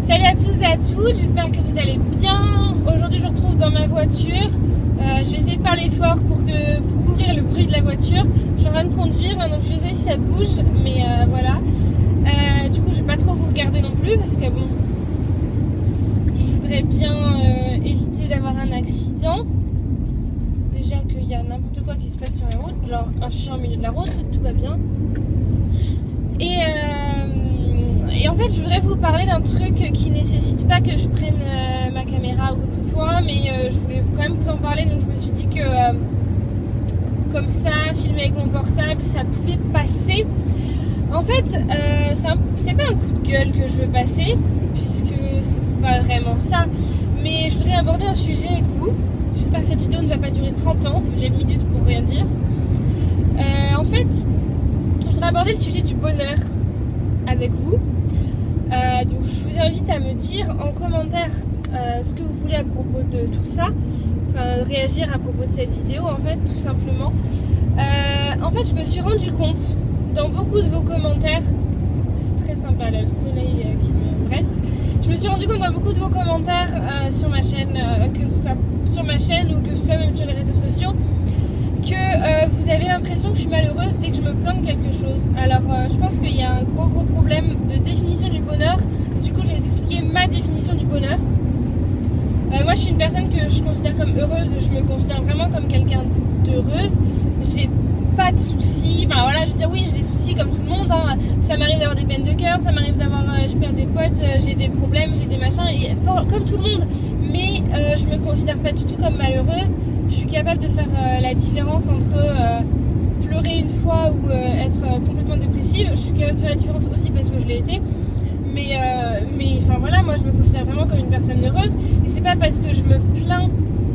Salut à tous et à toutes, j'espère que vous allez bien. Aujourd'hui je vous retrouve dans ma voiture. Je vais essayer de parler fort pour couvrir le bruit de la voiture. Je suis en train de conduire, donc je vais essayer si ça bouge, mais voilà. Du coup je vais pas trop vous regarder non plus parce que bon, je voudrais bien éviter d'avoir un accident. Déjà qu'il y a n'importe quoi qui se passe sur la route, genre un chien au milieu de la route, tout va bien. Et en fait, je voudrais vous parler d'un truc qui nécessite pas que je prenne ma caméra ou quoi que ce soit, mais je voulais quand même vous en parler, donc je me suis dit que comme ça, filmer avec mon portable, ça pouvait passer. En fait, c'est pas un coup de gueule que je veux passer, puisque c'est pas vraiment ça, mais je voudrais aborder un sujet avec vous. J'espère que cette vidéo ne va pas durer 30 ans, ça fait déjà une minute pour rien dire. En fait, je voudrais aborder le sujet du bonheur avec vous. Donc je vous invite à me dire en commentaire ce que vous voulez à propos de tout ça, enfin réagir à propos de cette vidéo en fait, tout simplement. En fait, je me suis rendu compte dans beaucoup de vos commentaires, c'est très sympa là, le soleil bref, je me suis rendu compte dans beaucoup de vos commentaires sur ma chaîne, que ce soit sur ma chaîne ou que ce soit même sur les réseaux sociaux, que vous avez l'impression que je suis malheureuse dès que je me plains de quelque chose. Alors je pense qu'il y a un gros problème de définition du bonheur. Et du coup je vais vous expliquer ma définition du bonheur. Moi je suis une personne que je considère comme heureuse. Je me considère vraiment comme quelqu'un d'heureuse. J'ai pas de soucis. Enfin voilà, je veux dire oui, j'ai des soucis comme tout le monde, hein. Ça m'arrive d'avoir des peines de cœur, ça m'arrive d'avoir, je perds des potes, j'ai des problèmes, j'ai des machins, et, comme tout le monde. Mais je me considère pas du tout comme malheureuse. Je suis capable de faire la différence entre pleurer une fois ou être complètement dépressive. Je suis capable de faire la différence aussi parce que je l'ai été. Mais enfin voilà, moi je me considère vraiment comme une personne heureuse. Et c'est pas parce que je me plains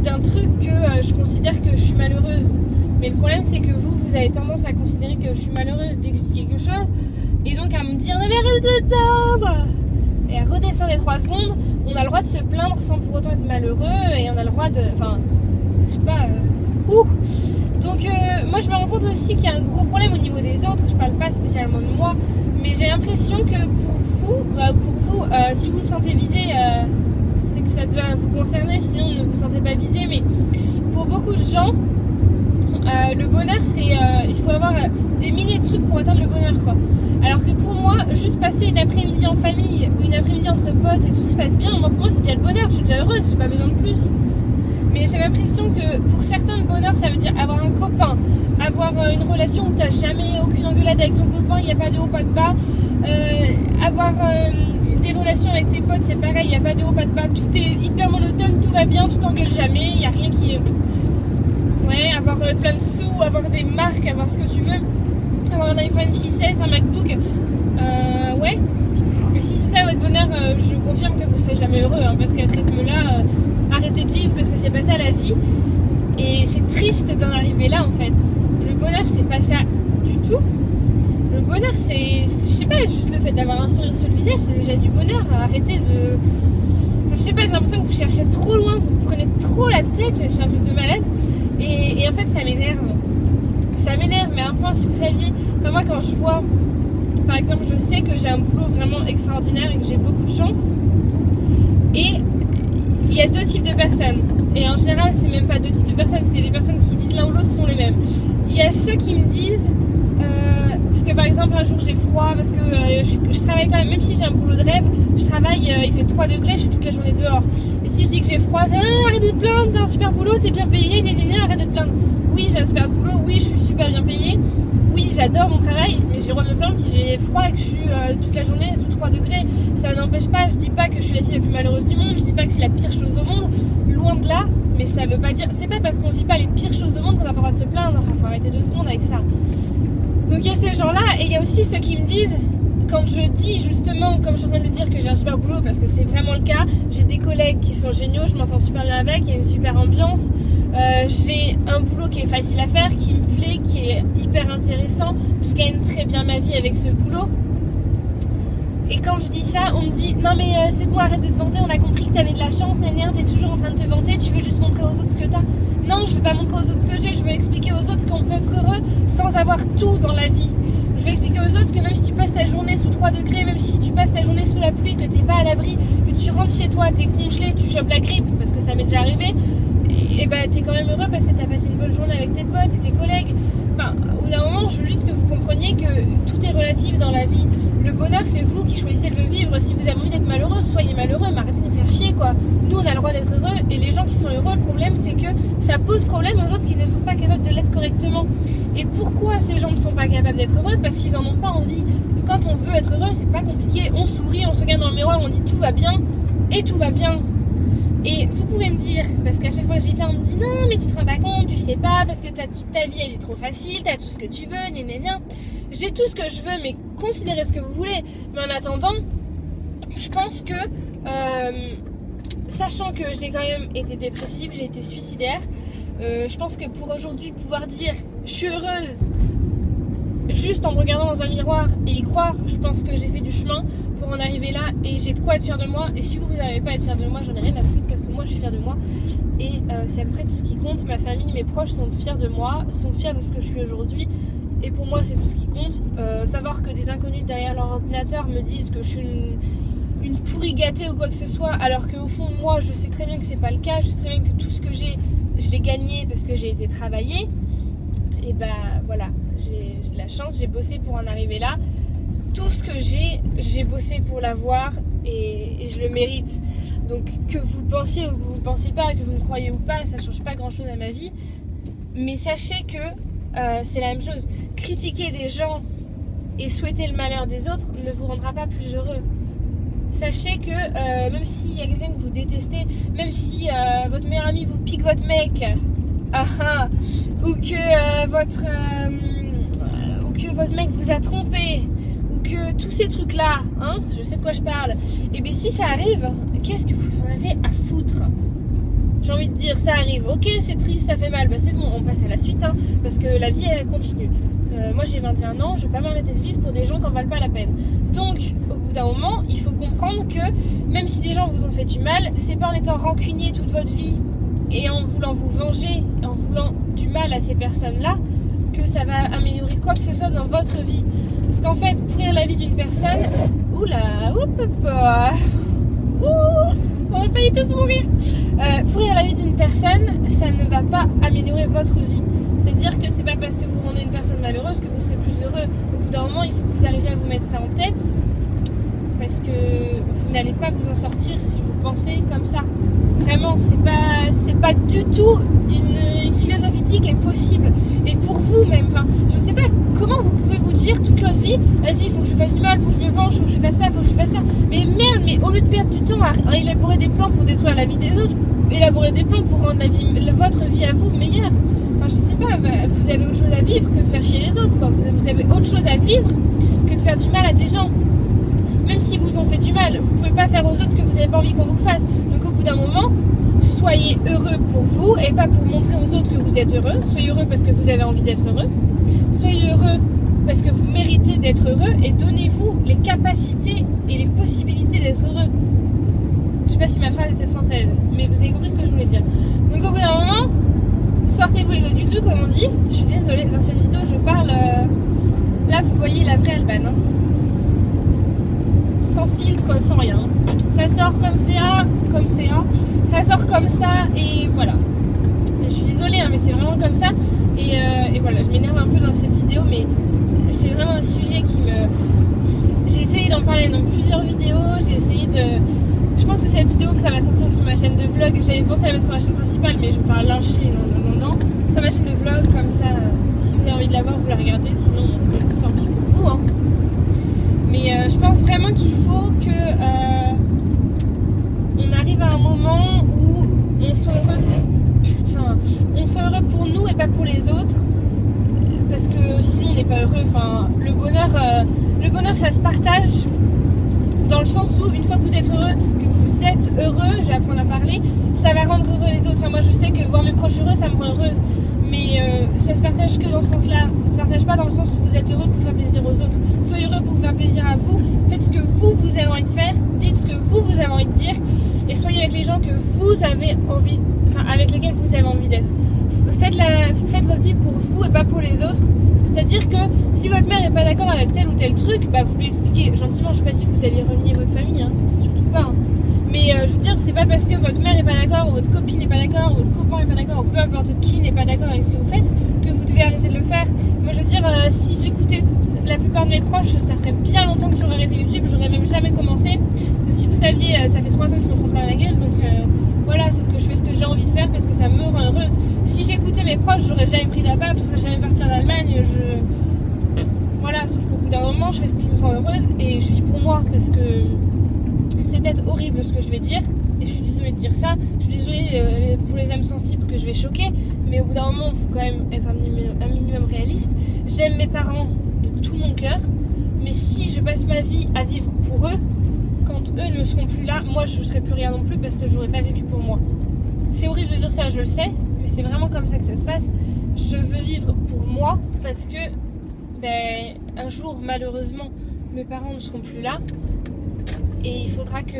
d'un truc que je considère que je suis malheureuse. Mais le problème c'est que vous avez tendance à considérer que je suis malheureuse dès que je dis quelque chose. Et donc à me dire mais arrête de te plaindre. Et à redescendre les 3 secondes, on a le droit de se plaindre sans pour autant être malheureux. Et on a le droit de... Enfin, je sais pas... Donc moi je me rends compte aussi qu'il y a un gros problème au niveau des autres. Je parle pas spécialement de moi, mais j'ai l'impression que pour vous, si vous vous sentez visé, c'est que ça doit vous concerner, sinon ne vous sentez pas visé. Mais pour beaucoup de gens, le bonheur c'est... il faut avoir des milliers de trucs pour atteindre le bonheur quoi. Alors que pour moi, juste passer une après-midi en famille ou une après-midi entre potes et tout se passe bien, moi pour moi c'est déjà le bonheur, je suis déjà heureuse, j'ai pas besoin de plus. Mais j'ai l'impression que pour certains, le bonheur, ça veut dire avoir un copain, avoir une relation où tu n'as jamais aucune engueulade avec ton copain, il n'y a pas de haut, pas de bas. Avoir des relations avec tes potes, c'est pareil, il n'y a pas de haut, pas de bas. Tout est hyper monotone, tout va bien, tu t'engueules jamais, il n'y a rien qui... Ouais, avoir plein de sous, avoir des marques, avoir ce que tu veux. Avoir un iPhone 6S, un MacBook. Ouais. Mais si c'est ça votre bonheur, je confirme que vous ne serez jamais heureux, hein, parce qu'à ce rythme-là... arrêtez de vivre parce que c'est pas ça la vie et c'est triste d'en arriver là en fait. Le bonheur c'est pas ça du tout. Le bonheur c'est je sais pas, juste le fait d'avoir un sourire sur le visage c'est déjà du bonheur. Arrêtez de... Enfin, je sais pas, j'ai l'impression que vous cherchez trop loin, vous prenez trop la tête, c'est un truc de malade et en fait ça m'énerve mais à un point si vous saviez, enfin, moi quand je vois par exemple je sais que j'ai un boulot vraiment extraordinaire et que j'ai beaucoup de chance et il y a 2 types de personnes et en général c'est même pas 2 types de personnes, c'est les personnes qui disent l'un ou l'autre sont les mêmes. Il y a ceux qui me disent parce que par exemple un jour j'ai froid parce que je travaille quand même si j'ai un boulot de rêve, je travaille, il fait 3 degrés, je suis toute la journée dehors et si je dis que j'ai froid c'est arrête de te plaindre, t'as un super boulot, t'es bien payé, arrête de te plaindre. Oui j'ai un super boulot, oui je suis super bien payée, oui j'adore mon travail, mais j'ai le droit de me plaindre si j'ai froid et que je suis toute la journée sous 3 degrés. Ça n'empêche pas, je dis pas que je suis la fille la plus malheureuse du monde, je dis pas que c'est la pire chose au monde, loin de là, mais ça veut pas dire, c'est pas parce qu'on vit pas les pires choses au monde qu'on n'a pas le droit de se plaindre, enfin faut arrêter 2 secondes avec ça. Donc il y a ces gens-là et il y a aussi ceux qui me disent, quand je dis justement, comme je suis en train de lui dire que j'ai un super boulot, parce que c'est vraiment le cas, j'ai des collègues qui sont géniaux, je m'entends super bien avec, il y a une super ambiance, j'ai un boulot qui est facile à faire, qui me plaît, qui est hyper intéressant, je gagne très bien ma vie avec ce boulot. Et quand je dis ça, on me dit non mais c'est bon, arrête de te vanter, on a compris que t'avais de la chance, t'es toujours en train de te vanter, tu veux juste montrer aux autres ce que t'as. Non, je veux pas montrer aux autres ce que j'ai, je veux expliquer aux autres qu'on peut être heureux sans avoir tout dans la vie. Je vais expliquer aux autres que même si tu passes ta journée sous 3 degrés, même si tu passes ta journée sous la pluie, que t'es pas à l'abri, que tu rentres chez toi, t'es congelé, tu chopes la grippe, parce que ça m'est déjà arrivé, et bah t'es quand même heureux parce que t'as passé une bonne journée avec tes potes et tes collègues. Enfin, au bout d'un moment, je veux juste que vous compreniez que tout est relatif dans la vie. Le bonheur, c'est vous qui choisissez de le vivre. Si vous avez envie d'être malheureux, soyez malheureux, mais arrêtez de nous faire chier, quoi. Nous, on a le droit d'être heureux, et les gens qui sont heureux, le problème, c'est que ça pose problème aux autres qui ne sont pas capables de l'être correctement. Et pourquoi ces gens ne sont pas capables d'être heureux? Parce qu'ils en ont pas envie. Parce que quand on veut être heureux, c'est pas compliqué. On sourit, on se regarde dans le miroir, on dit tout va bien, et tout va bien. Et vous pouvez me dire, parce qu'à chaque fois que je dis ça, on me dit non, mais tu te rends pas compte, tu sais pas, parce que ta vie elle est trop facile, t'as tout ce que tu veux, gna. J'ai tout ce que je veux, mais considérez ce que vous voulez. Mais en attendant, je pense que, sachant que j'ai quand même été dépressive, j'ai été suicidaire, je pense que pour aujourd'hui pouvoir dire je suis heureuse juste en me regardant dans un miroir et y croire, je pense que j'ai fait du chemin pour en arriver là et j'ai de quoi être fière de moi. Et si vous n'arrivez pas à être fière de moi, j'en ai rien à foutre parce que moi je suis fière de moi et c'est à peu près tout ce qui compte. Ma famille, mes proches sont fiers de moi, sont fiers de ce que je suis aujourd'hui et pour moi c'est tout ce qui compte. Savoir que des inconnus derrière leur ordinateur me disent que je suis une pourrie gâtée ou quoi que ce soit, alors qu'au fond moi je sais très bien que c'est pas le cas, je sais très bien que tout ce que j'ai, je l'ai gagné parce que j'ai été travaillée. Et bah voilà, j'ai de la chance, j'ai bossé pour en arriver là. Tout ce que j'ai bossé pour l'avoir et je le mérite. Donc que vous le pensiez ou que vous ne pensiez pas, que vous me croyez ou pas, ça ne change pas grand chose à ma vie. Mais sachez que c'est la même chose. Critiquer des gens et souhaiter le malheur des autres ne vous rendra pas plus heureux. Sachez que même s'il y a quelqu'un que vous détestez, même si votre meilleur ami vous pique votre mec, ou que votre mec vous a trompé, ou que tous ces trucs là, je sais de quoi je parle, et bien si ça arrive, qu'est-ce que vous en avez à foutre? J'ai envie de dire, ça arrive, ok c'est triste, ça fait mal, bah c'est bon, on passe à la suite, parce que la vie elle continue. Moi j'ai 21 ans, je vais pas m'arrêter de vivre pour des gens qui en valent pas la peine. Donc au bout d'un moment, il faut comprendre que même si des gens vous ont fait du mal, c'est pas en étant rancunier toute votre vie et en voulant vous venger, en voulant du mal à ces personnes-là, que ça va améliorer quoi que ce soit dans votre vie. Parce qu'en fait, pourrir la vie d'une personne... on a failli tous mourir. Pourrir la vie d'une personne, ça ne va pas améliorer votre vie. C'est-à-dire que c'est pas parce que vous rendez une personne malheureuse que vous serez plus heureux. Au bout d'un moment, il faut que vous arriviez à vous mettre ça en tête. Parce que vous n'allez pas vous en sortir si vous pensez comme ça. Vraiment, c'est pas du tout une philosophie de vie qui est possible. Et pour vous même, je sais pas comment vous pouvez vous dire toute votre vie, vas-y, il faut que je fasse du mal, il faut que je me venge, il faut que je fasse ça, il faut que je fasse ça. Mais merde, mais au lieu de perdre du temps à élaborer des plans pour détruire la vie des autres, élaborer des plans pour rendre votre vie à vous meilleure. Je sais pas, vous avez autre chose à vivre que de faire chier les autres, quoi. Vous avez autre chose à vivre que de faire du mal à des gens. Même si vous ont fait du mal, vous pouvez pas faire aux autres ce que vous n'avez pas envie qu'on vous fasse. Donc au bout d'un moment, soyez heureux pour vous et pas pour montrer aux autres que vous êtes heureux. Soyez heureux parce que vous avez envie d'être heureux. Soyez heureux parce que vous méritez d'être heureux et donnez-vous les capacités et les possibilités d'être heureux. Je sais pas si ma phrase était française, mais vous avez compris ce que je voulais dire. Donc au bout d'un moment, sortez-vous les doigts du cul comme on dit. Je suis désolée, dans cette vidéo je parle... Là vous voyez la vraie Alban. Sans filtre, sans rien. Ça sort comme c'est ça sort comme ça et voilà. Je suis désolée mais c'est vraiment comme ça et voilà, je m'énerve un peu dans cette vidéo mais c'est vraiment un sujet qui me... J'ai essayé d'en parler dans plusieurs vidéos, j'ai essayé de... Je pense que cette vidéo ça va sortir sur ma chaîne de vlog, j'avais pensé à la mettre sur la chaîne principale mais je vais me faire lyncher, non. Sur ma chaîne de vlog comme ça, si vous avez envie de la voir vous la regardez, sinon tant pis pour vous Mais je pense vraiment qu'il faut que on arrive à un moment où on soit heureux. On soit heureux pour nous et pas pour les autres. Parce que sinon on n'est pas heureux. Le bonheur ça se partage dans le sens où une fois que vous êtes heureux, je vais apprendre à parler, ça va rendre heureux les autres. Moi je sais que voir mes proches heureux ça me rend heureuse. Mais ça se partage que dans ce sens-là. Ça se partage pas dans le sens où vous êtes heureux pour faire plaisir aux autres. Soyez heureux pour faire plaisir à vous. Faites ce que vous avez envie de faire. Dites ce que vous avez envie de dire. Et soyez avec les gens gens que vous avez envie, enfin avec lesquels vous avez envie d'être. Faites votre vie pour vous et pas pour les autres. C'est-à-dire que si votre mère n'est pas d'accord avec tel ou tel truc, bah vous lui expliquez gentiment. Je n'ai pas dit que vous alliez renier votre famille, hein, surtout pas. Hein. Mais je veux dire, c'est pas parce que votre mère n'est pas d'accord, ou votre copine n'est pas d'accord, ou votre copain n'est pas d'accord, ou peu importe qui n'est pas d'accord avec ce que vous faites, que vous devez arrêter de le faire. Moi je veux dire, si j'écoutais la plupart de mes proches, ça ferait bien longtemps que j'aurais arrêté YouTube, j'aurais même jamais commencé. Parce que si vous saviez, ça fait 3 ans que je me prends plein la gueule, donc voilà, sauf que je fais ce que j'ai envie de faire parce que ça me rend heureuse. Si j'écoutais mes proches, j'aurais jamais pris d'appart, je serais jamais partie en Allemagne, voilà, sauf qu'au bout d'un moment, je fais ce qui me rend heureuse et je vis pour moi parce que c'est peut-être horrible ce que je vais dire, et je suis désolée de dire ça, je suis désolée pour les âmes sensibles que je vais choquer, mais au bout d'un moment, il faut quand même être un minimum réaliste. J'aime mes parents de tout mon cœur, mais si je passe ma vie à vivre pour eux, quand eux ne seront plus là, moi je ne serai plus rien non plus parce que je n'aurais pas vécu pour moi. C'est horrible de dire ça, je le sais, mais c'est vraiment comme ça que ça se passe. Je veux vivre pour moi parce que un jour, malheureusement, mes parents ne seront plus là et il faudra que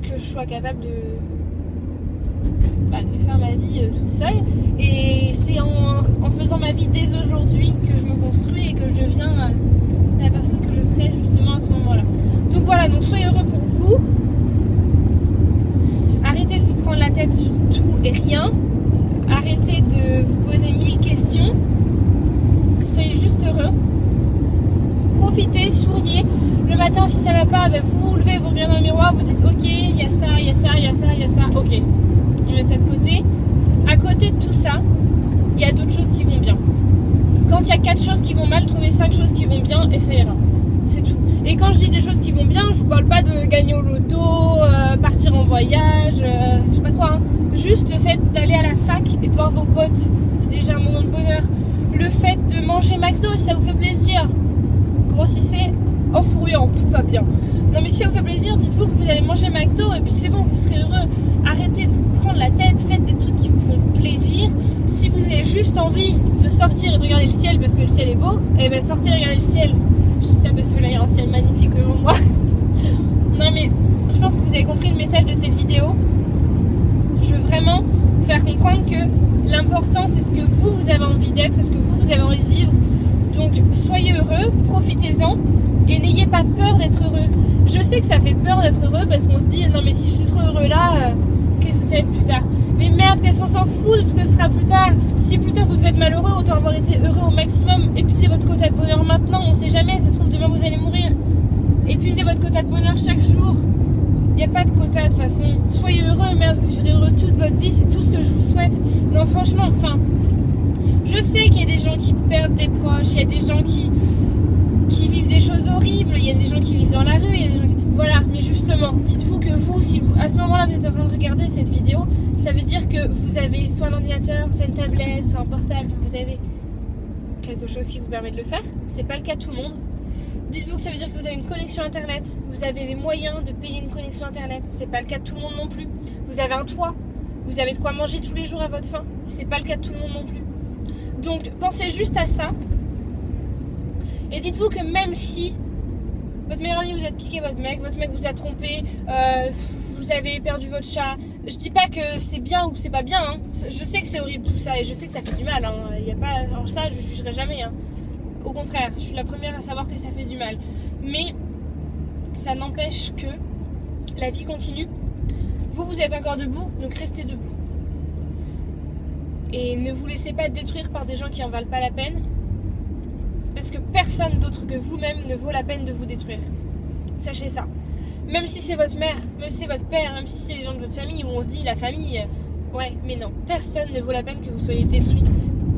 je sois capable de faire ma vie toute seule. Et c'est en faisant ma vie dès aujourd'hui que je me construis et que je deviens la personne que je serai justement à ce moment-là. Donc voilà, donc soyez heureux pour vous. Arrêtez de vous prendre la tête sur tout et rien. Arrêtez de vous poser 1000 questions. Soyez juste heureux. Profitez, souriez. Le matin, si ça va pas, vous vous levez, vous regardez dans le miroir, vous dites ok, il y a ça, il y a ça, il y a ça, il y a ça, ok. On met ça de côté. À côté de tout ça, il y a d'autres choses qui vont bien. Quand il y a 4 choses qui vont mal, trouvez 5 choses qui vont bien et ça ira. C'est tout. Et quand je dis des choses qui vont bien, je vous parle pas de gagner au loto, partir en voyage, je sais pas quoi. Hein. Juste le fait d'aller à la fac et de voir vos potes, c'est déjà un moment de bonheur. Le fait de manger McDo, si ça vous fait plaisir, grossissez en souriant, tout va bien. Non mais si ça vous fait plaisir, dites-vous que vous allez manger McDo et puis c'est bon, vous serez heureux. Arrêtez de vous prendre la tête, faites des trucs qui vous font plaisir. Si vous avez juste envie de sortir et de regarder le ciel parce que le ciel est beau, eh ben sortez et regardez le ciel. Je dis ça parce que là il y a un ciel magnifique devant moi. Non mais je pense que vous avez compris le message de cette vidéo. Je veux vraiment vous faire comprendre que l'important c'est ce que vous avez envie d'être, ce que vous avez envie de vivre. Donc soyez heureux, profitez-en et n'ayez pas peur d'être heureux. Je sais que ça fait peur d'être heureux parce qu'on se dit non mais si je suis trop heureux là, qu'est-ce que ça va être plus tard? Mais merde, qu'est-ce qu'on s'en fout de ce que ce sera plus tard? Si plus tard vous devez être malheureux, autant avoir été heureux au maximum. Épuisez votre quota de bonheur maintenant, on sait jamais, ça se trouve demain vous allez mourir. Épuisez votre quota de bonheur chaque jour. Il n'y a pas de quota de toute façon. Soyez heureux, merde, vous serez heureux toute votre vie, c'est tout ce que je vous souhaite. Non franchement, je sais qu'il y a des gens qui perdent des proches, il y a des gens qui vivent des choses horribles, il y a des gens qui vivent dans la rue, il y a des gens qui... Voilà, mais justement, dites-vous que vous, si vous, à ce moment-là, vous êtes en train de regarder cette vidéo, ça veut dire que vous avez soit un ordinateur, soit une tablette, soit un portable, vous avez quelque chose qui vous permet de le faire. C'est pas le cas de tout le monde. Dites-vous que ça veut dire que vous avez une connexion internet, vous avez les moyens de payer une connexion internet. C'est pas le cas de tout le monde non plus. Vous avez un toit, vous avez de quoi manger tous les jours à votre faim. C'est pas le cas de tout le monde non plus. Donc pensez juste à ça. Et dites-vous que même si votre meilleur ami vous a piqué votre mec vous a trompé, vous avez perdu votre chat, je dis pas que c'est bien ou que c'est pas bien, hein. Je sais que c'est horrible tout ça et je sais que ça fait du mal, hein. Y a pas... Alors ça je jugerai jamais, hein. Au contraire, je suis la première à savoir que ça fait du mal. Mais ça n'empêche que la vie continue. Vous êtes encore debout, donc restez debout. Et ne vous laissez pas détruire par des gens qui en valent pas la peine. Parce que personne d'autre que vous-même ne vaut la peine de vous détruire. Sachez ça. Même si c'est votre mère, même si c'est votre père, même si c'est les gens de votre famille où on se dit la famille, ouais, mais non. Personne ne vaut la peine que vous soyez détruit.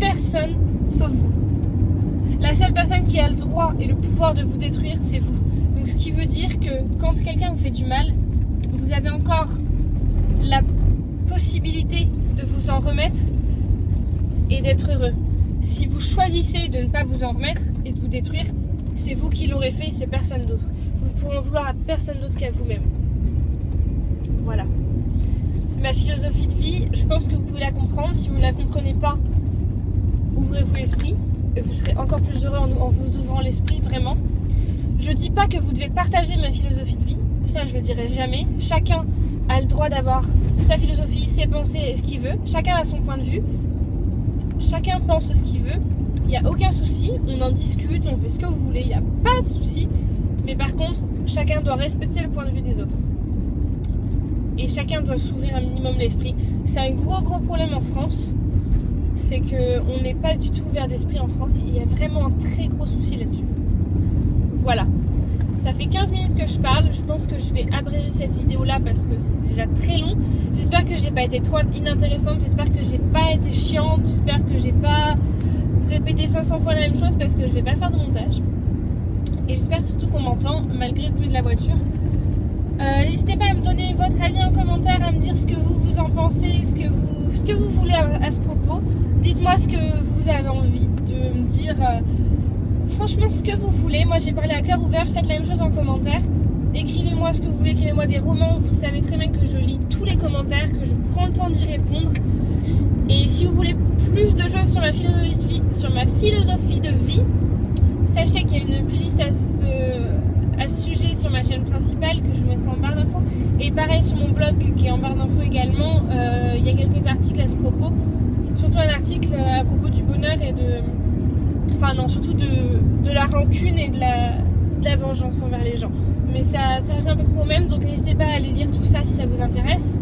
Personne sauf vous. La seule personne qui a le droit et le pouvoir de vous détruire, c'est vous. Donc ce qui veut dire que quand quelqu'un vous fait du mal, vous avez encore la possibilité de vous en remettre et d'être heureux. Si vous choisissez de ne pas vous en remettre et de vous détruire, c'est vous qui l'aurez fait, c'est personne d'autre. Vous ne pourrez en vouloir à personne d'autre qu'à vous-même. Voilà. C'est ma philosophie de vie. Je pense que vous pouvez la comprendre. Si vous ne la comprenez pas, ouvrez-vous l'esprit. Et vous serez encore plus heureux en vous ouvrant l'esprit, vraiment. Je ne dis pas que vous devez partager ma philosophie de vie. ça je le dirai jamais. Chacun a le droit d'avoir sa philosophie, ses pensées et ce qu'il veut. Chacun a son point de vue. Chacun pense ce qu'il veut. Il n'y a aucun souci. On en discute, on fait ce que vous voulez. Il n'y a pas de souci. Mais par contre, chacun doit respecter le point de vue des autres. Et chacun doit s'ouvrir un minimum l'esprit. C'est un gros problème en France. C'est qu'on n'est pas du tout ouvert d'esprit en France. Il y a vraiment un très gros souci là-dessus. Voilà. Ça fait 15 minutes que je parle. Je pense que je vais abréger cette vidéo-là parce que c'est déjà très long. J'espère que j'ai pas été trop inintéressante. J'espère que j'ai pas été chiante. J'espère que j'ai pas répété 500 fois la même chose parce que je vais pas faire de montage. Et j'espère surtout qu'on m'entend malgré le bruit de la voiture. N'hésitez pas à me donner votre avis en commentaire, à me dire ce que vous en pensez, ce que vous voulez à ce propos. Dites-moi ce que vous avez envie de me dire. Franchement, ce que vous voulez. Moi, j'ai parlé à cœur ouvert. Faites la même chose en commentaire. Écrivez-moi ce que vous voulez. Écrivez-moi des romans. Vous savez très bien que je lis tous les commentaires, que je prends le temps d'y répondre. Et si vous voulez plus de choses sur ma philosophie de vie, sachez qu'il y a une playlist à ce sujet sur ma chaîne principale que je vous mettrai en barre d'infos. Et pareil sur mon blog qui est en barre d'infos également. Il y a quelques articles à ce propos. Surtout un article à propos du bonheur et surtout de la rancune et de la vengeance envers les gens. Mais ça revient un peu pro même, donc n'hésitez pas à aller lire tout ça si ça vous intéresse.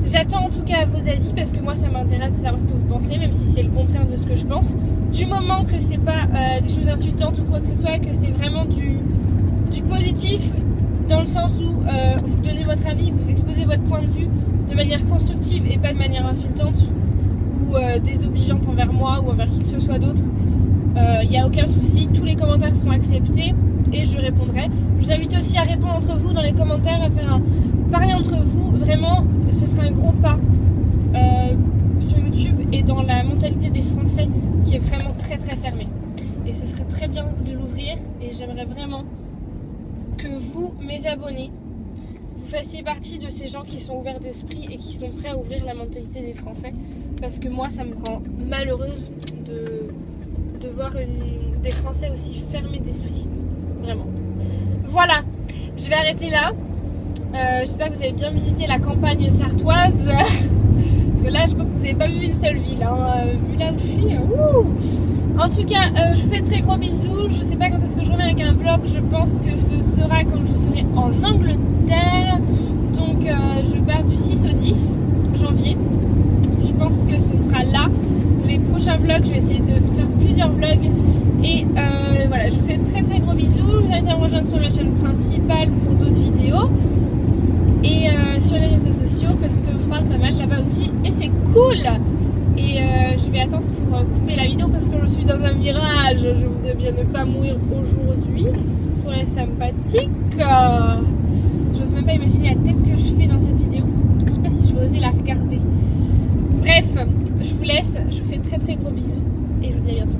J'attends en tout cas vos avis parce que moi ça m'intéresse de savoir ce que vous pensez, même si c'est le contraire de ce que je pense. Du moment que c'est pas des choses insultantes ou quoi que ce soit, que c'est vraiment du positif, dans le sens où vous donnez votre avis, vous exposez votre point de vue de manière constructive et pas de manière insultante ou désobligeante envers moi ou envers qui que ce soit d'autre. Il n'y a aucun souci, tous les commentaires sont acceptés et je répondrai. Je vous invite aussi à répondre entre vous dans les commentaires, à faire parler entre vous. Vraiment, ce serait un gros pas sur YouTube et dans la mentalité des Français qui est vraiment très fermée. Et ce serait très bien de l'ouvrir et j'aimerais vraiment que vous, mes abonnés, vous fassiez partie de ces gens qui sont ouverts d'esprit et qui sont prêts à ouvrir la mentalité des Français. Parce que moi, ça me rend malheureuse de voir des Français aussi fermés d'esprit. Vraiment. Voilà, je vais arrêter là. J'espère que vous avez bien visité la campagne sartoise. Parce que là, je pense que vous n'avez pas vu une seule ville. Vu là où je suis. En tout cas, je vous fais de très gros bisous. Je ne sais pas quand est-ce que je reviens avec un vlog. Je pense que ce sera quand je serai en Angleterre. Donc, je pars du 6 au 10 janvier. Je pense que ce sera là. Les prochains vlogs, je vais essayer de faire plusieurs vlogs. Et voilà, je vous fais de très gros bisous. Je vous invite à me rejoindre sur ma chaîne principale pour d'autres vidéos. Et sur les réseaux sociaux parce qu'on parle pas mal là-bas aussi. Et c'est cool. Et je vais attendre pour couper la vidéo parce que je suis dans un virage. Je voudrais bien ne pas mourir aujourd'hui. Ce serait sympathique. J'ose même pas imaginer la tête que je fais dans cette vidéo. Je sais pas si je vais oser la regarder. Bref, je vous laisse. Je vous fais de très gros bisous. Et je vous dis à bientôt.